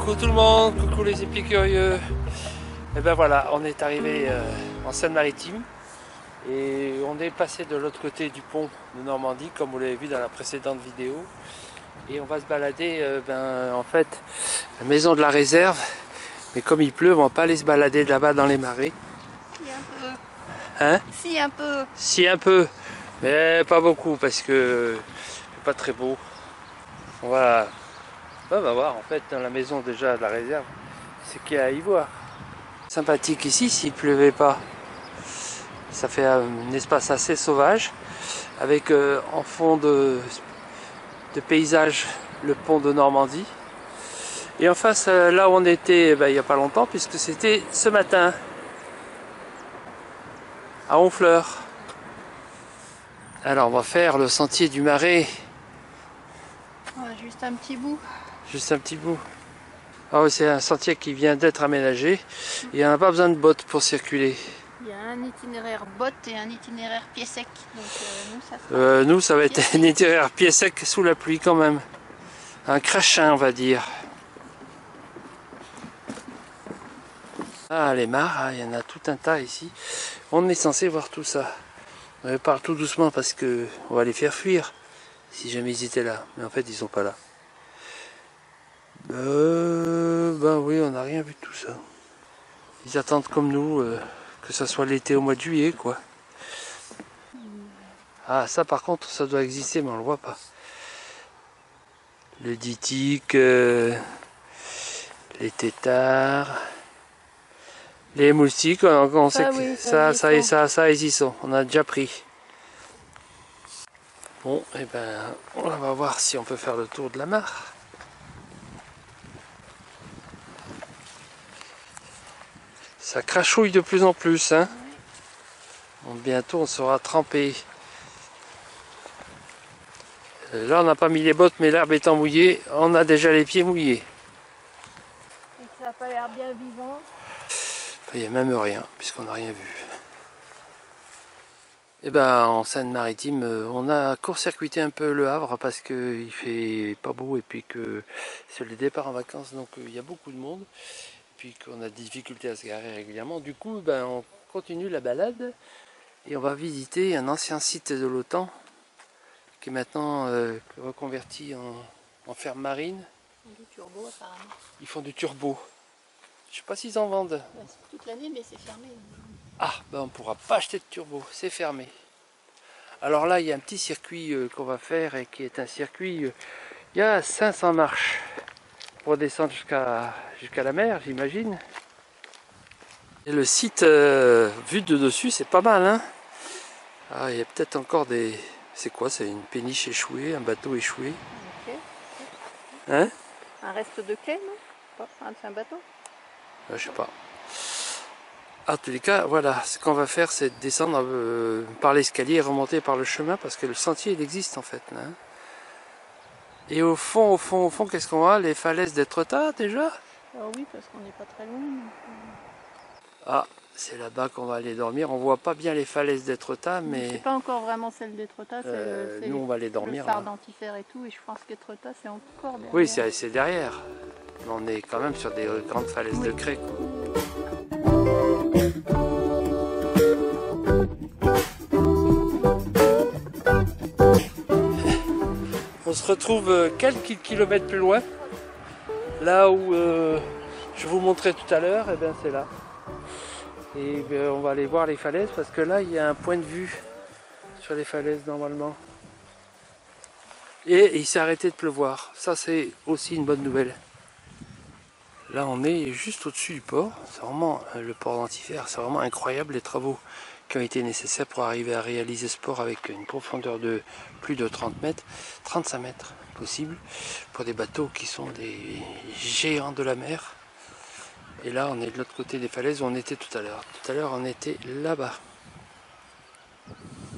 Coucou tout le monde, coucou les épicurieux. Et ben voilà, on est arrivé en Seine-Maritime et on est passé de l'autre côté du pont de Normandie, comme vous l'avez vu dans la précédente vidéo. Et on va se balader, en fait, la maison de la réserve. Mais comme il pleut, on va pas aller se balader là-bas dans les marais. Si un peu. Hein? Si un peu. Si un peu, mais pas beaucoup parce que c'est pas très beau. On va voir en fait dans la maison déjà de la réserve ce qu'il y a à y voir. Sympathique ici s'il pleuvait pas. Ça fait un espace assez sauvage avec en fond de paysage le pont de Normandie. Et en face là où on était il n'y a pas longtemps puisque c'était ce matin à Honfleur. Alors on va faire le sentier du Marais. Ouais, juste un petit bout. Juste un petit bout. Ah oui, c'est un sentier qui vient d'être aménagé. Et on n'a pas besoin de bottes pour circuler. Il y a un itinéraire botte et un itinéraire pied sec. Donc nous, ça va être un itinéraire pied sec sous la pluie quand même. Un crachin, on va dire. Ah, les mares, il y en a tout un tas ici. On est censé voir tout ça. On parle tout doucement parce que on va les faire fuir. Si jamais ils étaient là. Mais en fait, ils sont pas là. Ben oui, on n'a rien vu de tout ça. Ils attendent comme nous que ça soit l'été au mois de juillet, quoi. Ah, ça par contre, ça doit exister, mais on le voit pas. Le ditique, les têtards, les moustiques, on sait que oui, ça, ils y sont. On a déjà pris. Bon, et ben, on va voir si on peut faire le tour de la mare. Ça crachouille de plus en plus, hein. Donc, bientôt, on sera trempé. Là, on n'a pas mis les bottes, mais l'herbe étant mouillée, on a déjà les pieds mouillés. Et ça n'a pas l'air bien vivant. Il n'y a même rien, puisqu'on n'a rien vu. Et ben, en Seine-Maritime, on a court-circuité un peu le Havre parce qu'il fait pas beau et puis que c'est le départ en vacances, donc il y a beaucoup de monde. Et puis qu'on a des difficultés à se garer régulièrement. Du coup, ben, on continue la balade et on va visiter un ancien site de l'OTAN qui est maintenant reconverti en ferme marine. Du turbo apparemment. Ils font du turbo. Je sais pas s'ils en vendent. Ouais, c'est toute l'année mais c'est fermé. Ah, ben on ne pourra pas acheter de turbo, c'est fermé. Alors là, il y a un petit circuit qu'on va faire et qui est un circuit, il y a 500 marches pour descendre jusqu'à la mer, j'imagine. Et le site, vu de dessus, c'est pas mal, hein. Ah, il y a peut-être encore des... C'est quoi? C'est une péniche échouée, un bateau échoué. Ok. Hein? Un reste de quai, non? C'est un bateau? Je sais pas. En tous les cas, voilà, ce qu'on va faire, c'est descendre par l'escalier et remonter par le chemin, parce que le sentier, il existe en fait. Là. Et au fond, qu'est-ce qu'on a? Les falaises d'Étretat, déjà? Alors oui, parce qu'on n'est pas très loin. Ah, c'est là-bas qu'on va aller dormir. On voit pas bien les falaises d'Étretat, mais... C'est pas encore vraiment celle d'Étretat, c'est nous, on va aller dormir. le phare d'Antifère et tout, et je pense qu'Étretat, c'est encore derrière. Oui, c'est derrière. Mais on est quand même sur des grandes falaises de craie, quoi. On se retrouve quelques kilomètres plus loin, là où je vous montrais tout à l'heure, et bien c'est là. Et on va aller voir les falaises parce que là il y a un point de vue sur les falaises normalement. Et il s'est arrêté de pleuvoir, ça c'est aussi une bonne nouvelle. Là on est juste au-dessus du port, c'est vraiment le port d'Antifère, c'est vraiment incroyable les travaux qui ont été nécessaires pour arriver à réaliser ce port avec une profondeur de plus de 30 mètres, 35 mètres possible, pour des bateaux qui sont des géants de la mer. Et là on est de l'autre côté des falaises où on était tout à l'heure. Tout à l'heure on était là-bas.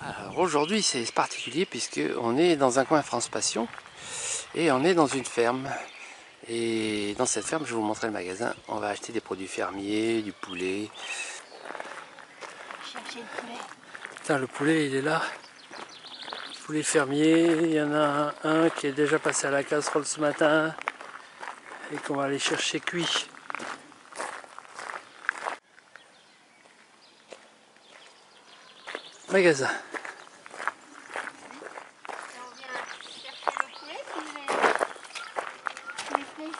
Alors aujourd'hui c'est particulier puisque on est dans un coin France Passion et on est dans une ferme. Et dans cette ferme, je vais vous montrer le magasin. On va acheter des produits fermiers, du poulet. Chercher le poulet. Putain, le poulet, il est là. Poulet fermier. Il y en a un qui est déjà passé à la casserole ce matin. et qu'on va aller chercher cuit. Magasin. On vient chercher le poulet, puis les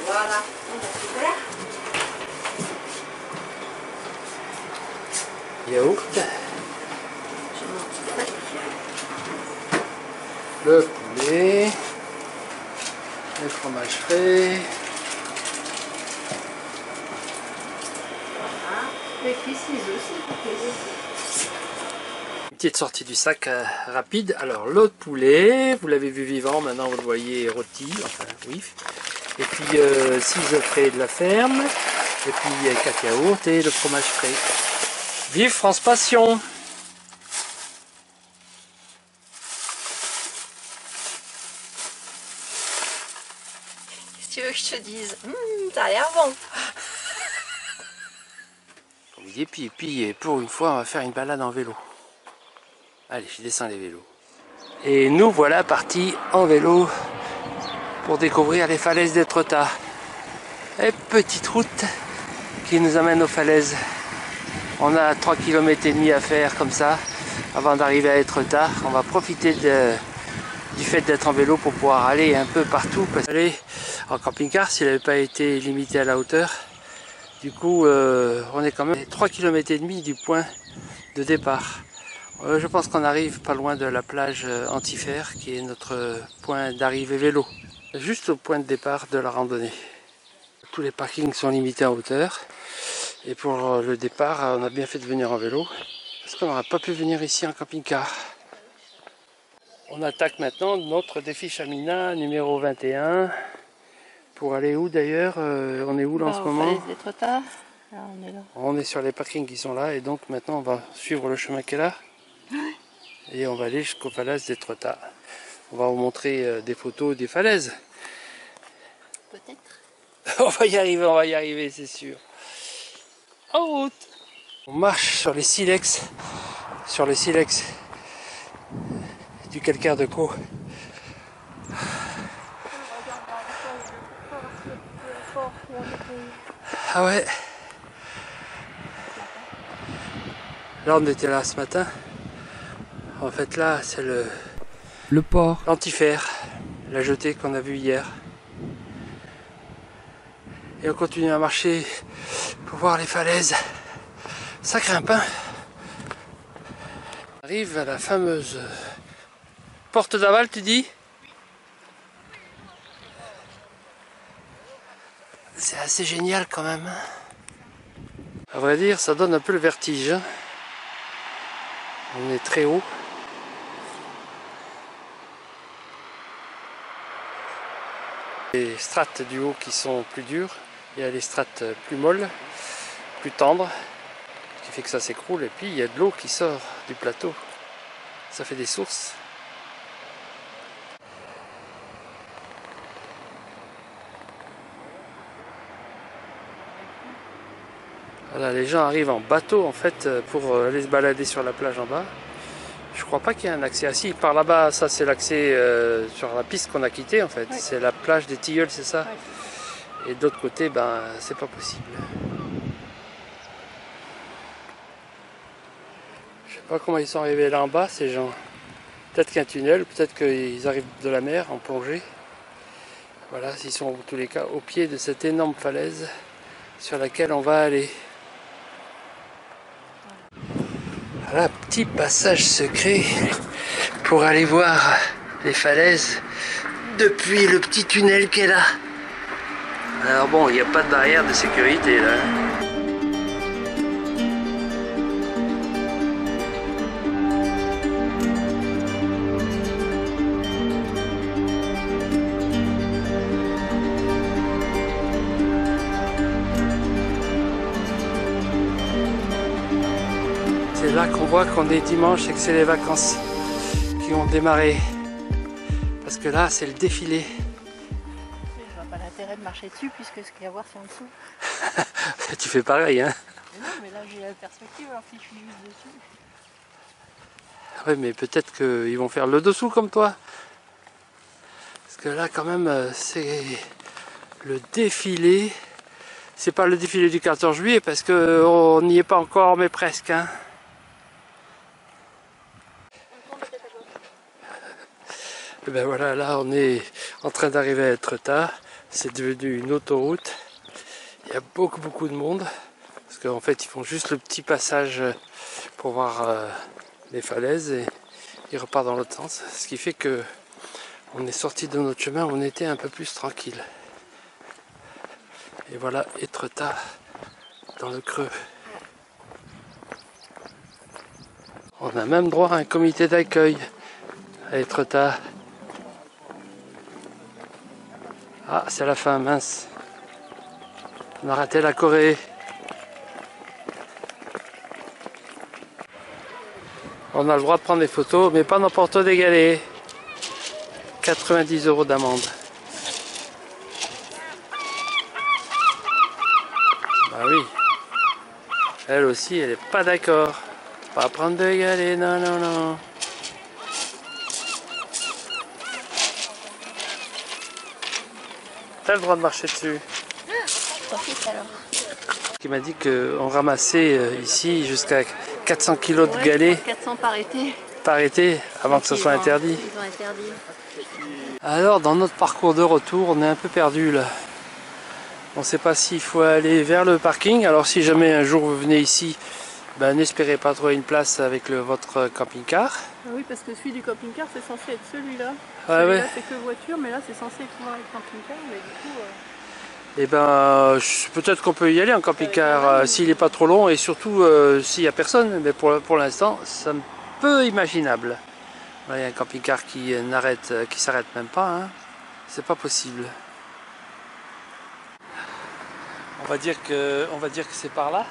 Voilà, super. Yaourt. J'ai mon petit sac. Le poulet. Le fromage frais. Les cuissons aussi pour cuisiner. Une petite sortie du sac rapide. Alors l'autre poulet, vous l'avez vu vivant, maintenant vous le voyez rôti. Enfin oui. Et puis 6 œufs frais de la ferme. Et puis 4 yaourts et le fromage frais. Vive France Passion! Qu'est-ce que tu veux que je te dise? Ça a l'air bon. Et puis pour une fois on va faire une balade en vélo. Allez, je descends les vélos. Et nous voilà partis en vélo pour découvrir les falaises d'Étretat. Et petite route qui nous amène aux falaises. On a 3 km et demi à faire comme ça avant d'arriver à Étretat. On va profiter du fait d'être en vélo pour pouvoir aller un peu partout. Parce qu'aller en camping-car s'il n'avait pas été limité à la hauteur. Du coup, on est quand même 3 km et demi du point de départ. Je pense qu'on arrive pas loin de la plage Antifère, qui est notre point d'arrivée vélo. Juste au point de départ de la randonnée. Tous les parkings sont limités en hauteur. Et pour le départ, on a bien fait de venir en vélo. Parce qu'on n'aurait pas pu venir ici en camping-car. On attaque maintenant notre défi Chamina numéro 21. Pour aller où d'ailleurs? On est où là en ce moment? Là, on est là. On est sur les parkings qui sont là et donc maintenant on va suivre le chemin qui est là. Et on va aller jusqu'aux falaises d'Étretat. On va vous montrer des photos des falaises. Peut-être. On va y arriver, c'est sûr. En route. On marche sur les silex du calcaire de Caux. Ah ouais. Là on était là ce matin. En fait là c'est le port, l'Antifère, la jetée qu'on a vue hier. Et on continue à marcher pour voir les falaises. Ça grimpe hein. On arrive à la fameuse porte d'Aval, tu dis? C'est assez génial quand même. À vrai dire, ça donne un peu le vertige. On est très haut. Les strates du haut qui sont plus dures. Il y a les strates plus molles, plus tendres, ce qui fait que ça s'écroule. Et puis il y a de l'eau qui sort du plateau. Ça fait des sources. Voilà, les gens arrivent en bateau en fait pour aller se balader sur la plage en bas. Je crois pas qu'il y ait un accès. Ah si, par là-bas, ça c'est l'accès sur la piste qu'on a quittée en fait. Ouais. C'est la plage des Tilleuls, c'est ça? Ouais. Et de l'autre côté, ben c'est pas possible. Je sais pas comment ils sont arrivés là en bas ces gens. Peut-être qu'un tunnel, peut-être qu'ils arrivent de la mer en plongée. Voilà, ils sont en tous les cas au pied de cette énorme falaise sur laquelle on va aller. Voilà, petit passage secret pour aller voir les falaises depuis le petit tunnel qui est là. Alors bon, il n'y a pas de barrière de sécurité là. C'est là qu'on voit qu'on est dimanche et que c'est les vacances qui ont démarré. Parce que là, c'est le défilé. Je vois pas l'intérêt de marcher dessus puisque ce qu'il y a à voir c'est en dessous. Tu fais pareil, hein? Mais non, mais là j'ai la perspective alors si je suis juste dessus. Oui, mais peut-être qu'ils vont faire le dessous comme toi. Parce Parce que là quand même c'est le défilé. C'est pas le défilé du 14 juillet parce qu'on n'y est pas encore mais presque. Hein. Et ben voilà, là on est en train d'arriver à Etretat. C'est devenu une autoroute. Il y a beaucoup de monde. Parce qu'en fait ils font juste le petit passage pour voir les falaises et ils repartent dans l'autre sens. Ce qui fait que on est sorti de notre chemin, on était un peu plus tranquille. Et voilà Etretat dans le creux. On a même droit à un comité d'accueil à Etretat. Ah, c'est la fin, mince. On a raté la Corée. On a le droit de prendre des photos, mais pas n'importe où d'égaler. 90 € d'amende. Bah oui. Elle aussi, elle est pas d'accord. Pas prendre de galet, non. T'as le droit de marcher dessus. Profite alors. Qui m'a dit qu'on ramassait ici jusqu'à 400 kg de galets 400 par été. par été avant que ce soit interdit. Ils ont interdit. Alors dans notre parcours de retour, on est un peu perdu là. On ne sait pas s'il faut aller vers le parking. Alors si jamais un jour vous venez ici, ben, n'espérez pas trouver une place avec votre camping-car. Ah oui, parce que celui du camping-car, c'est censé être celui-là. Ouais, Celui-là, ouais. c'est que voiture, mais là, c'est censé être pouvoir être camping-car, mais du coup... Et ben peut-être qu'on peut y aller en camping-car s'il n'est pas trop long et surtout s'il n'y a personne. Mais pour l'instant, c'est un peu imaginable. Là, il y a un camping-car qui s'arrête même pas. Hein. C'est pas possible. On va dire que c'est par là.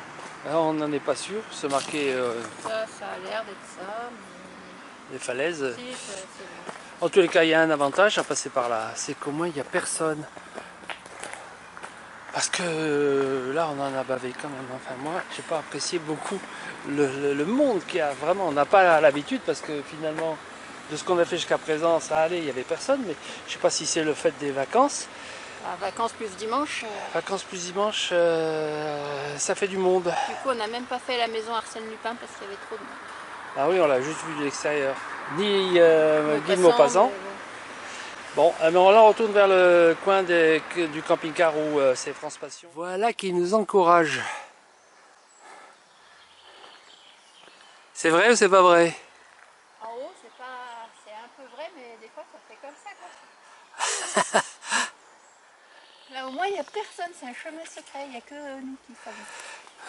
Là, on n'en est pas sûr. C'est marqué Ça a l'air d'être ça, mais... les falaises. Si, c'est bon. En tous les cas, il y a un avantage à passer par là. C'est qu'au moins, il n'y a personne. Parce que là, on en a bavé quand même. Enfin, moi, j'ai pas apprécié beaucoup le monde qu'il y a. Vraiment, on n'a pas l'habitude parce que finalement, de ce qu'on a fait jusqu'à présent, ça allait, il n'y avait personne. Mais je sais pas si c'est le fait des vacances. Vacances plus dimanche. Vacances plus dimanche, ça fait du monde. Du coup, on n'a même pas fait la maison Arsène Lupin parce qu'il y avait trop de monde. Ah oui, on l'a juste vu de l'extérieur. Ni Guy de Maupassant. Bon, mais là on retourne vers le coin du camping-car où c'est France Passion. Voilà qui nous encourage. C'est vrai ou c'est pas vrai? En haut, c'est un peu vrai, mais des fois, ça fait comme ça, quoi. Là, au moins, il n'y a personne. C'est un chemin secret. Il n'y a que nous qui savons.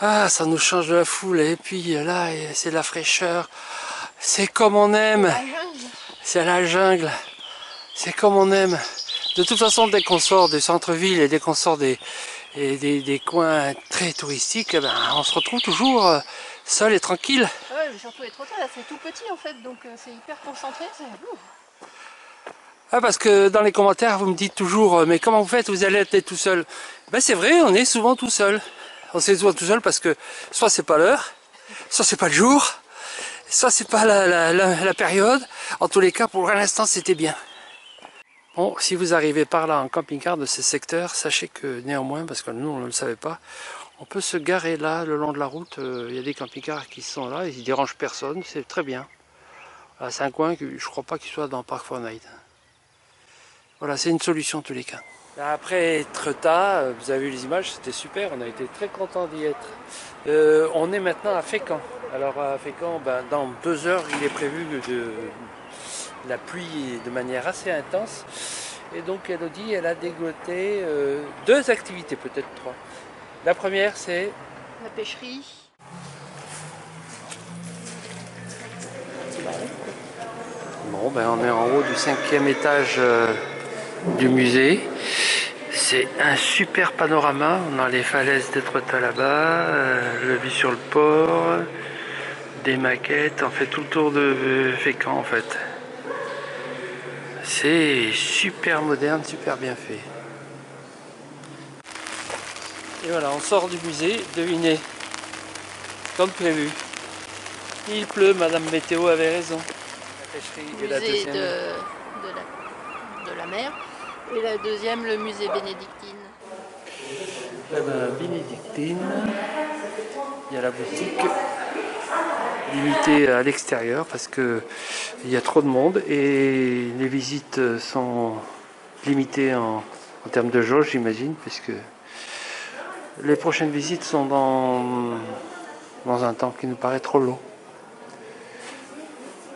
Ah, ça nous change de la foule. Et puis là, c'est la fraîcheur. C'est comme on aime. La jungle. C'est la jungle. C'est comme on aime. De toute façon, dès qu'on sort des centres-villes et dès qu'on sort des coins très touristiques, eh ben, on se retrouve toujours seul et tranquille. Ouais, mais surtout les trottoirs, là, c'est tout petit en fait, donc c'est hyper concentré. Ah, parce que dans les commentaires, vous me dites toujours, mais comment vous faites, vous allez être tout seul? Ben, c'est vrai, on est souvent tout seul. On est souvent tout seul parce que soit c'est pas l'heure, soit c'est pas le jour, soit c'est pas la période. En tous les cas, pour l'instant, c'était bien. Bon, si vous arrivez par là en camping-car de ces secteurs, sachez que néanmoins, parce que nous on ne le savait pas, on peut se garer là, le long de la route. Il y a des camping-cars qui sont là, ils ne dérangent personne, c'est très bien. C'est un coin que je ne crois pas qu'il soit dans Park Fortnite. Voilà, c'est une solution en tous les cas. Après Etretat, vous avez vu les images, c'était super, on a été très contents d'y être. On est maintenant à Fécamp. Alors à Fécamp, ben, dans 2 heures, il est prévu de la pluie de manière assez intense. Et donc Elodie, elle a dégoté 2 activités, peut-être 3. La première, c'est La pêcherie. bon, ben on est en haut du 5e étage du musée. C'est un super panorama. On a les falaises d'Etretat là-bas, le vue sur le port, des maquettes. On fait tout le tour de Fécamp en fait. C'est super moderne, super bien fait. Et voilà, on sort du musée, devinez, comme prévu. Il pleut, Madame Météo avait raison. La pêcherie est la deuxième. de la mer. Et la deuxième, le musée bénédictine. Eh ben, bénédictine, il y a la boutique limitée à l'extérieur parce que il y a trop de monde et les visites sont limitées en termes de jauge, j'imagine, puisque les prochaines visites sont dans un temps qui nous paraît trop long.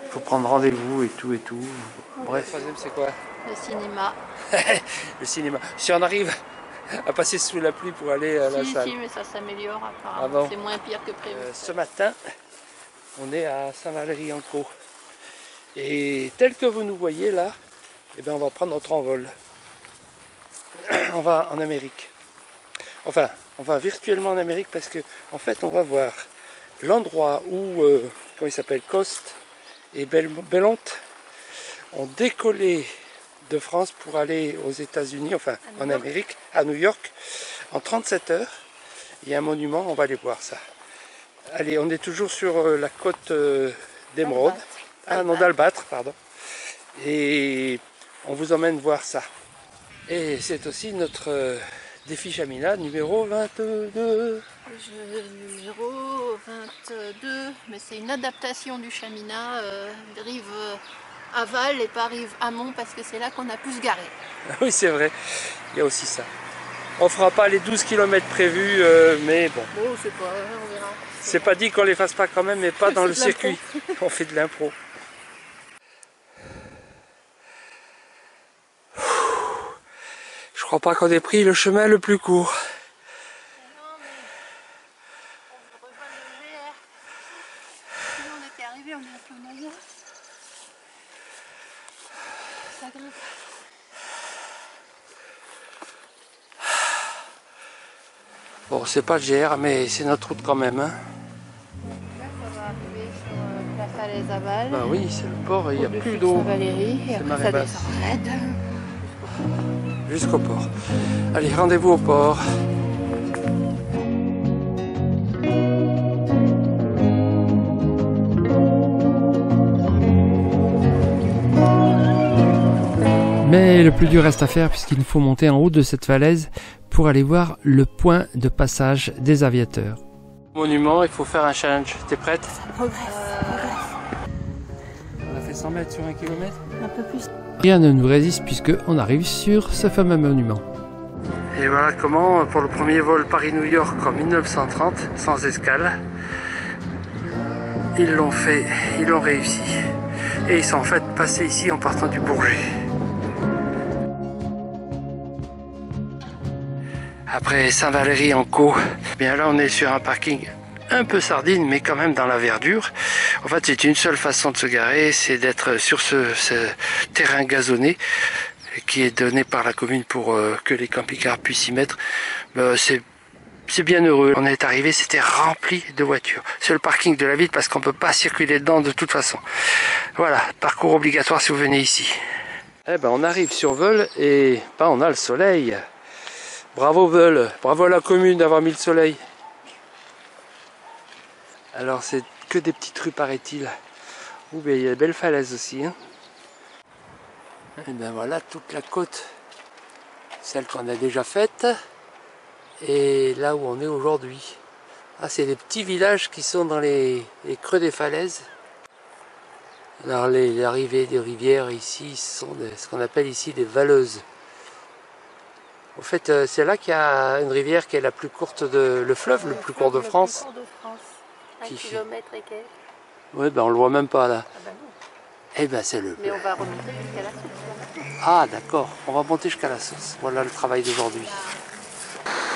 Il faut prendre rendez-vous et tout et tout. Bref. Le troisième, c'est quoi? Le cinéma. Le cinéma. Si on arrive à passer sous la pluie pour aller à la salle. Si, mais ça s'améliore apparemment. Ah bon? C'est moins pire que prévu. Ce matin, on est à Saint-Valery-en-Caux. Et tel que vous nous voyez là, eh bien, on va prendre notre envol. On va en Amérique. Enfin, on va virtuellement en Amérique parce que en fait, on va voir l'endroit où, comment il s'appelle, Coste et Belmont ont décollé de France pour aller aux États-Unis, enfin en Amérique, à New York, en 37 heures. Il y a un monument, on va aller voir ça. Allez, on est toujours sur la côte d'Émeraude. Ah non, d'Albâtre, pardon. Et on vous emmène voir ça. Et c'est aussi notre défi Chamina numéro 22. Numéro 22, mais c'est une adaptation du Chamina, rive aval et pas rive amont parce que c'est là qu'on a pu se garer. Oui, c'est vrai, il y a aussi ça. On fera pas les 12 km prévus, mais bon. Bon, c'est pas, on verra. C'est pas dit qu'on les fasse pas quand même, mais pas dans le circuit. On fait de l'impro. Je crois pas qu'on ait pris le chemin le plus court. Non, mais on rejoint le GR. Sinon, on était arrivé, on est un peu noyé. Ça grimpe. Bon, c'est pas le GR, mais c'est notre route quand même. Hein. Là, ça va arriver sur la falaise aval. Bah oui, c'est le port, il n'y a plus d'eau. Saint-Valéry, et après ça descend raide. Jusqu'au port. Allez, rendez-vous au port. Mais le plus dur reste à faire puisqu'il nous faut monter en haut de cette falaise pour aller voir le point de passage des aviateurs. Monument, il faut faire un challenge. T'es prête? Ça progresse. On a fait 100 mètres sur 1 km. Un peu plus. Rien ne nous résiste puisqu'on arrive sur ce fameux monument. Et voilà comment, pour le premier vol Paris-New York en 1930, sans escale, ils l'ont fait, ils l'ont réussi. Et ils sont en fait passés ici en partant du Bourget. Après Saint-Valery-en-Caux, bien là on est sur un parking un peu sardine, mais quand même dans la verdure. En fait, c'est une seule façon de se garer, c'est d'être sur ce terrain gazonné qui est donné par la commune pour que les camping-cars puissent y mettre. C'est bien heureux. On est arrivé, c'était rempli de voitures. C'est le parking de la ville parce qu'on ne peut pas circuler dedans de toute façon. Voilà, parcours obligatoire si vous venez ici. Eh ben, on arrive sur Veul et on a le soleil. Bravo Veul, bravo à la commune d'avoir mis le soleil. Alors c'est que des petites rues paraît-il. Ouh, ben, il y a de belles falaises aussi. Hein. Et ben voilà toute la côte, celle qu'on a déjà faite. Et là où on est aujourd'hui. Ah, c'est des petits villages qui sont dans les creux des falaises. Alors les arrivées des rivières ici sont ce qu'on appelle ici des valleuses. Au fait, c'est là qu'il y a une rivière qui est la plus courte le fleuve le plus court de France. Le plus court de France. 1 Qui kilomètre et quelques. Oui, ben on le voit même pas là. Ah ben non. Eh ben c'est le. Mais on va remonter jusqu'à la source. Ah d'accord, on va monter jusqu'à la source. Voilà le travail d'aujourd'hui.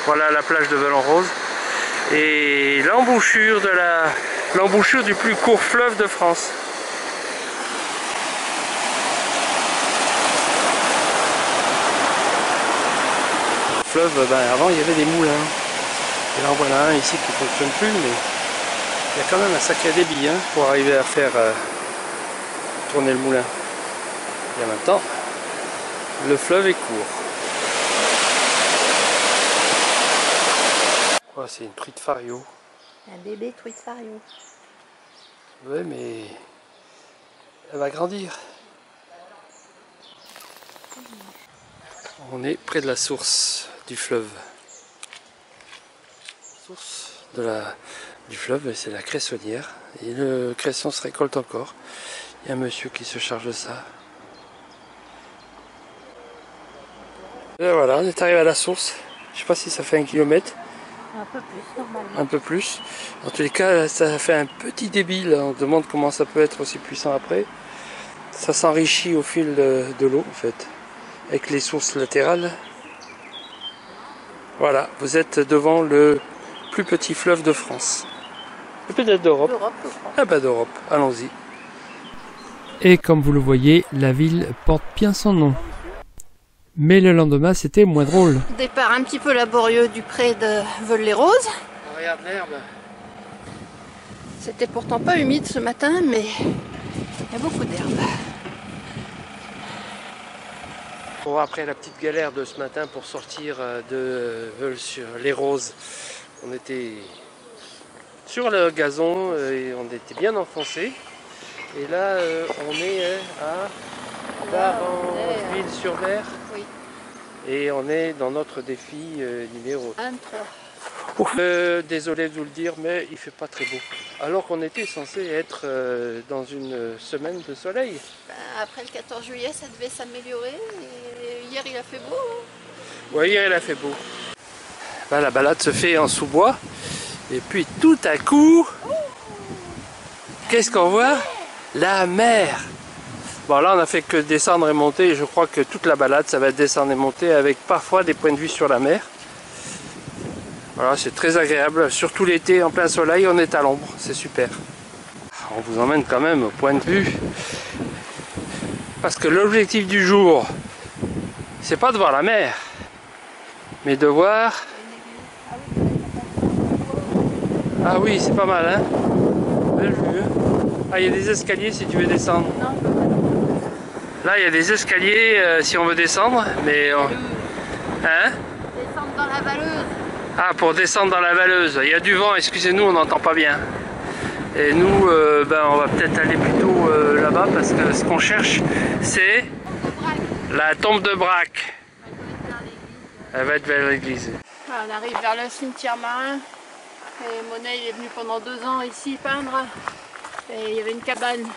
Voilà la plage de Velan-Rose. Et l'embouchure du plus court fleuve de France. Fleuve, ben, avant il y avait des moulins. Et là en voilà un ici qui ne fonctionne plus, mais il y a quand même un sacré débit hein, pour arriver à faire tourner le moulin. Et en même temps, le fleuve est court. Oh, c'est une truite fario. Un bébé truite fario. Ouais, mais elle va grandir. On est près de la source du fleuve. La source du fleuve, c'est la cressonnière. Et le cresson se récolte encore. Il y a un monsieur qui se charge de ça. Et voilà, on est arrivé à la source. Je sais pas si ça fait 1 kilomètre. Un peu plus, normalement. Un peu plus. En tous les cas, ça fait un petit débit. Là. On se demande comment ça peut être aussi puissant après. Ça s'enrichit au fil de l'eau, en fait. Avec les sources latérales. Voilà, vous êtes devant le plus petit fleuve de France. Et peut-être d'Europe. D'Europe, je crois. Ah bah d'Europe, allons-y. Et comme vous le voyez, la ville porte bien son nom. Mais le lendemain, c'était moins drôle. Départ un petit peu laborieux du pré de Veulent-les-Roses. Regarde l'herbe. C'était pourtant pas humide ce matin, mais il y a beaucoup d'herbe. Bon, après la petite galère de ce matin pour sortir de Veulent-les-Roses, on était sur le gazon et on était bien enfoncé. Et là, on est à Ville-sur-Mer. Oui. Et on est dans notre défi numéro 23. désolé de vous le dire, mais il fait pas très beau. Alors qu'on était censé être dans une semaine de soleil. Ben, après le 14 juillet, ça devait s'améliorer. Et hier, il a fait beau. Oui, hier il a fait beau. Ben, la balade se fait en sous-bois. Et puis tout à coup, qu'est-ce qu'on voit? La mer. Bon, là on a fait que descendre et monter. Et je crois que toute la balade, ça va être descendre et monter avec parfois des points de vue sur la mer. Voilà, c'est très agréable, surtout l'été en plein soleil, on est à l'ombre, c'est super. On vous emmène quand même au point de vue, parce que l'objectif du jour, c'est pas de voir la mer, mais de voir... Ah oui, c'est pas mal, hein. Belle vue. Ah, il y a des escaliers si tu veux descendre. Là, il y a des escaliers si on veut descendre, mais... Hein? Descendre dans la valeuse. Ah, pour descendre dans la valeuse. Il y a du vent, excusez-nous, on n'entend pas bien. Et nous, on va peut-être aller plutôt là-bas parce que ce qu'on cherche, c'est la tombe de Braque. Elle va être vers l'église. On arrive vers le cimetière marin. Et Monet il est venu pendant 2 ans ici peindre. Et il y avait une cabane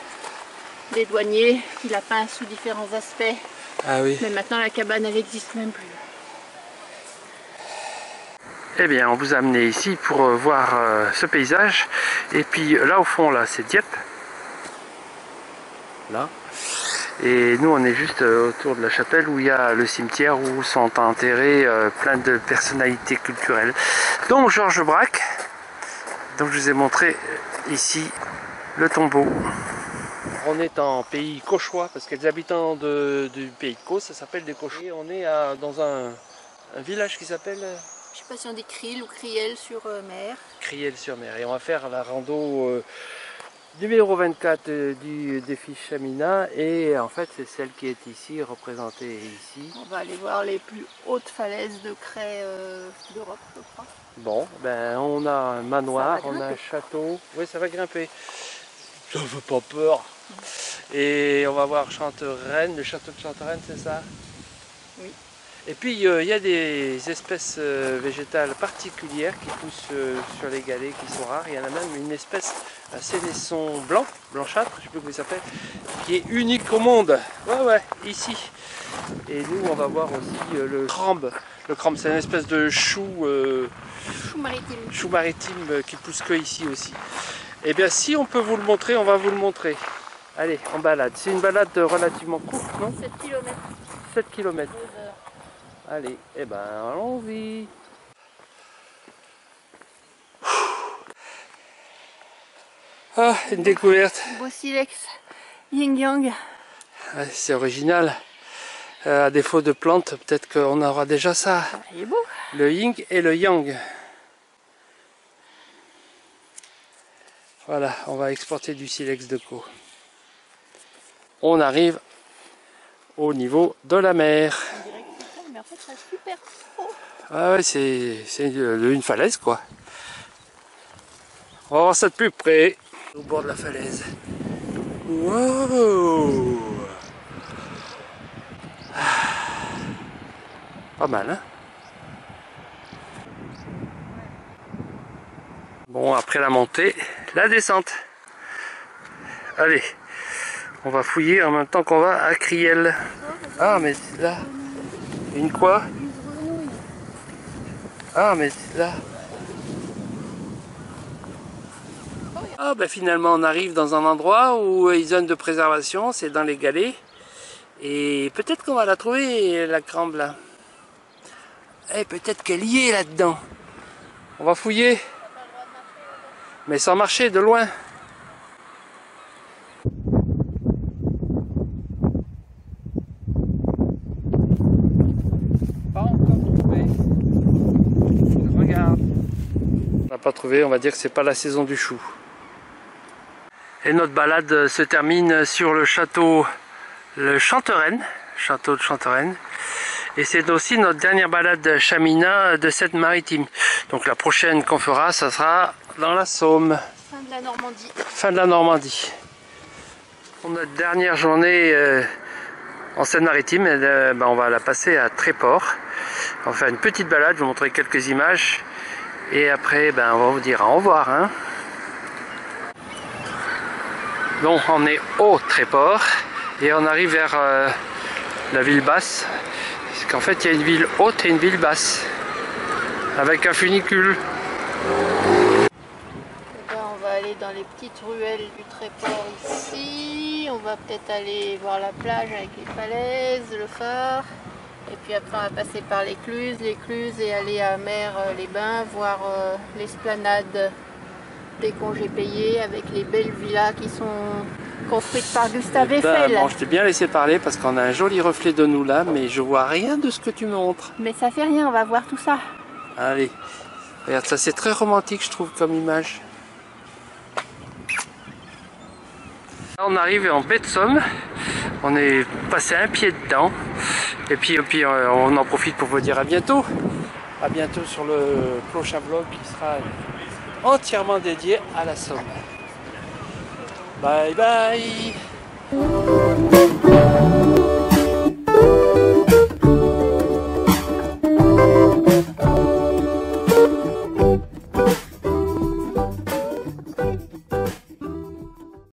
des douaniers qu'il a peint sous différents aspects. Ah oui. Mais maintenant la cabane elle n'existe même plus. Eh bien, on vous a amené ici pour voir ce paysage. Et puis là au fond, là, c'est Dieppe. Là. Et nous, on est juste autour de la chapelle où il y a le cimetière où sont enterrés plein de personnalités culturelles, dont Georges Braque. Donc je vous ai montré ici le tombeau. On est en pays cauchois parce que les habitants du pays de Caux, ça s'appelle des Cauchois. Et on est dans un village qui s'appelle... Je sais pas si on dit Cril ou Criel sur mer. Criel-sur-Mer. Et on va faire la rando numéro 24 du défi Chamina. Et en fait, c'est celle qui est ici, représentée ici. On va aller voir les plus hautes falaises de craie d'Europe, je crois. Bon, ben on a un manoir, on a un château. Oui, ça va grimper. Ça fait pas peur. Et on va voir Chantereine, le château de Chantereine, c'est ça? Oui. Et puis il y a des espèces végétales particulières qui poussent sur les galets qui sont rares. Il y en a même une espèce, un sénesson blanc, blanchâtre, je ne sais plus comment il s'appelle, qui est unique au monde. Ouais, ici. Et nous on va voir aussi le crambe. Le crambe, c'est une espèce de chou, chou maritime qui pousse que ici aussi. Et bien si on peut vous le montrer, on va vous le montrer. Allez, en balade. C'est une balade relativement courte, non? 7 km. 7 km. 2 heures. Allez, eh ben allons-y. Ah, une découverte. Beau silex yin yang. Ouais, c'est original. À défaut de plantes, peut-être qu'on aura déjà ça. Ah, il est beau. Le yin et le yang. Voilà, on va exporter du silex de Caux. On arrive au niveau de la mer. On dirait que c'est ça, mais en fait c'est super haut. Ah ouais, c'est une falaise quoi. On va voir ça de plus près. Au bord de la falaise. Wow! Pas mal, hein? Bon, après la montée, la descente. Allez, on va fouiller en même temps qu'on va à Criel. Ah, mais là, une quoi? Ah, mais là. Ah, ben finalement, on arrive dans un endroit où il y a une zone de préservation, c'est dans les galets. Et peut-être qu'on va la trouver, la crambe là. Et peut-être qu'elle y est là-dedans. On va fouiller. Mais sans marcher, de loin. Pas encore trouvé. Je regarde. On n'a pas trouvé, on va dire que c'est pas la saison du chou. Et notre balade se termine sur le château le Chantereine, château de Chantereine. Et c'est aussi notre dernière balade Chamina de cette maritime. Donc la prochaine qu'on fera, ça sera dans la Somme. Fin de la Normandie. Fin de la Normandie. Pour notre dernière journée en Seine-Maritime, on va la passer à Tréport. On va faire une petite balade, je vais vous montrer quelques images. Et après, on va vous dire au revoir. Hein. Donc on est au Tréport et on arrive vers la ville basse. Parce qu'en fait, il y a une ville haute et une ville basse. Avec un funicule. On va aller dans les petites ruelles du Tréport ici. On va peut-être aller voir la plage avec les falaises, le phare. Et puis après on va passer par l'écluse et aller à Mer les Bains, voir l'esplanade des congés payés avec les belles villas qui sont construites par Gustave Eiffel. Bon, je t'ai bien laissé parler parce qu'on a un joli reflet de nous là, mais je vois rien de ce que tu montres. Mais ça fait rien, on va voir tout ça. Allez, regarde, ça c'est très romantique je trouve comme image. Là, on arrive en baie de Somme, on est passé un pied dedans, et puis on en profite pour vous dire à bientôt. À bientôt sur le prochain vlog qui sera entièrement dédié à la Somme. Bye bye.